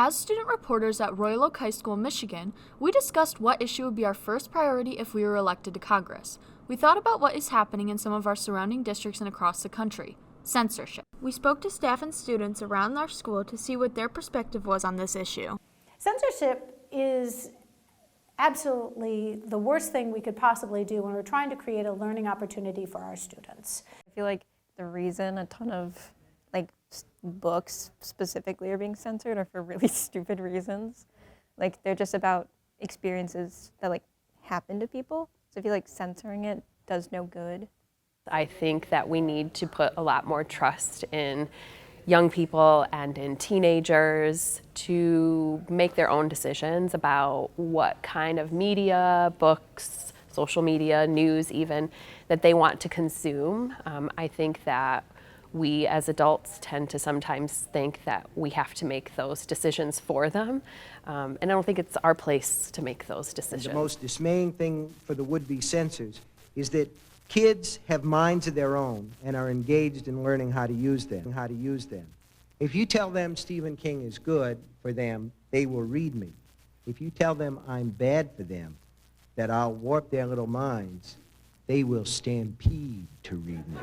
As student reporters at Royal Oak High School, Michigan, we discussed what issue would be our first priority if we were elected to Congress. We thought about what is happening in some of our surrounding districts and across the country: censorship. We spoke to staff and students around our school to see what their perspective was on this issue. Censorship is absolutely the worst thing we could possibly do when we're trying to create a learning opportunity for our students. I feel like the reason a ton of books specifically are being censored are for really stupid reasons. Like, they're just about experiences that happen to people. So I feel like censoring it does no good. I think that we need to put a lot more trust in young people and in teenagers to make their own decisions about what kind of media, books, social media, news even, that they want to consume. I think that we as adults tend to sometimes think that we have to make those decisions for them. And I don't think it's our place to make those decisions. The most dismaying thing for the would-be censors is that kids have minds of their own and are engaged in learning how to use them. If you tell them Stephen King is good for them, they will read me. If you tell them I'm bad for them, that I'll warp their little minds, they will stampede to read me.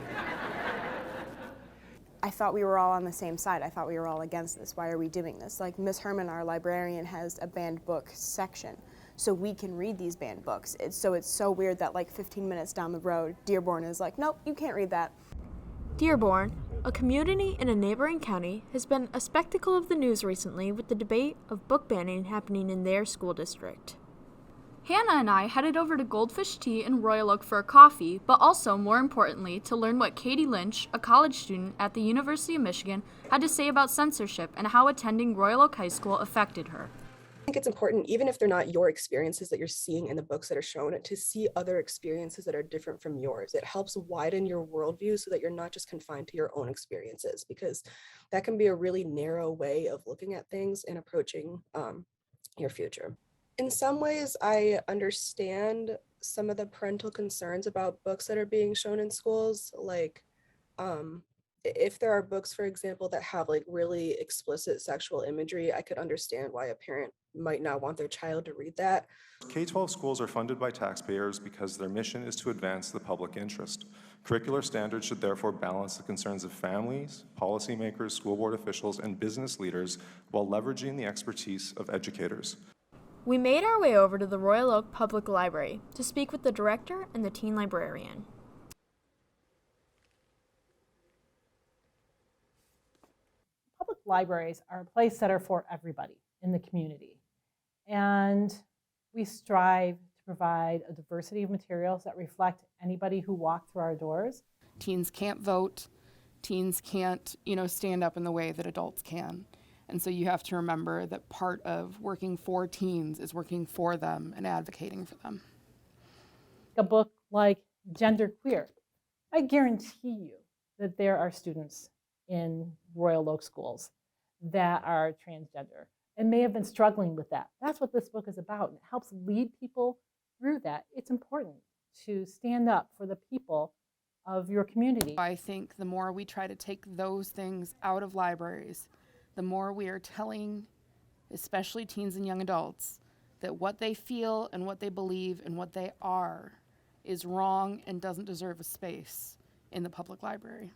I thought we were all on the same side. I thought we were all against this. Why are we doing this? Like, Miss Herman, our librarian, has a banned book section, so we can read these banned books. It's so weird that 15 minutes down the road, Dearborn is like, nope, you can't read that. Dearborn, a community in a neighboring county, has been a spectacle of the news recently with the debate of book banning happening in their school district. Hannah and I headed over to Goldfish Tea in Royal Oak for a coffee, but also, more importantly, to learn what Katie Lynch, a college student at the University of Michigan, had to say about censorship and how attending Royal Oak High School affected her. I think it's important, even if they're not your experiences that you're seeing in the books that are shown, to see other experiences that are different from yours. It helps widen your worldview so that you're not just confined to your own experiences, because that can be a really narrow way of looking at things and approaching your future. In some ways, I understand some of the parental concerns about books that are being shown in schools. If there are books, for example, that have really explicit sexual imagery, I could understand why a parent might not want their child to read that. K-12 schools are funded by taxpayers because their mission is to advance the public interest. Curricular standards should therefore balance the concerns of families, policymakers, school board officials, and business leaders while leveraging the expertise of educators. We made our way over to the Royal Oak Public Library to speak with the director and the teen librarian. Public libraries are a place that are for everybody in the community. And we strive to provide a diversity of materials that reflect anybody who walked through our doors. Teens can't vote. Teens can't, stand up in the way that adults can. And so you have to remember that part of working for teens is working for them and advocating for them. A book like Gender Queer, I guarantee you that there are students in Royal Oak schools that are transgender and may have been struggling with that. That's what this book is about, and it helps lead people through that. It's important to stand up for the people of your community. I think the more we try to take those things out of libraries, the more we are telling, especially teens and young adults, that what they feel and what they believe and what they are is wrong and doesn't deserve a space in the public library.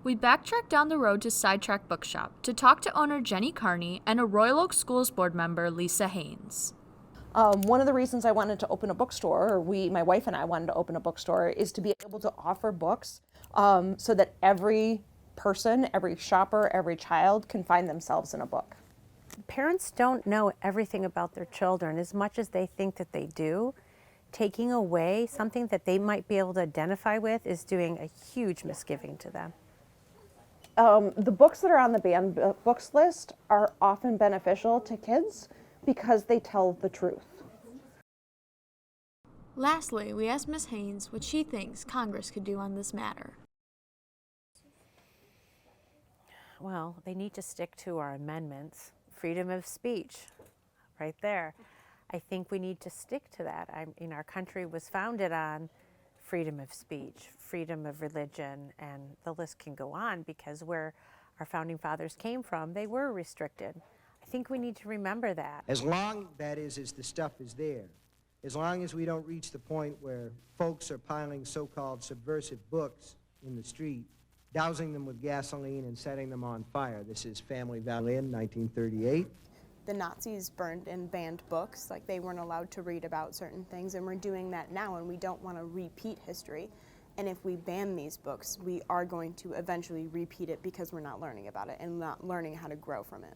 We backtracked down the road to Sidetrack Bookshop to talk to owner Jenny Carney and a Royal Oak Schools board member, Lisa Haynes. One of the reasons I wanted to open a bookstore, or my wife and I wanted to open a bookstore, is to be able to offer books so that every person, every shopper, every child can find themselves in a book. Parents don't know everything about their children as much as they think that they do. Taking away something that they might be able to identify with is doing a huge misgiving to them. The books that are on the banned books list are often beneficial to kids because they tell the truth. Lastly, we asked Ms. Haynes what she thinks Congress could do on this matter. Well, they need to stick to our amendments. Freedom of speech, right there. I think we need to stick to that. Our country was founded on freedom of speech, freedom of religion, and the list can go on because we're our founding fathers came from, they were restricted. I think we need to remember that. As long, that is, as the stuff is there, as long as we don't reach the point where folks are piling so-called subversive books in the street, dousing them with gasoline and setting them on fire. This is Family Violin, 1938. The Nazis burned and banned books, like they weren't allowed to read about certain things, and we're doing that now, and we don't want to repeat history. And if we ban these books, we are going to eventually repeat it because we're not learning about it and not learning how to grow from it.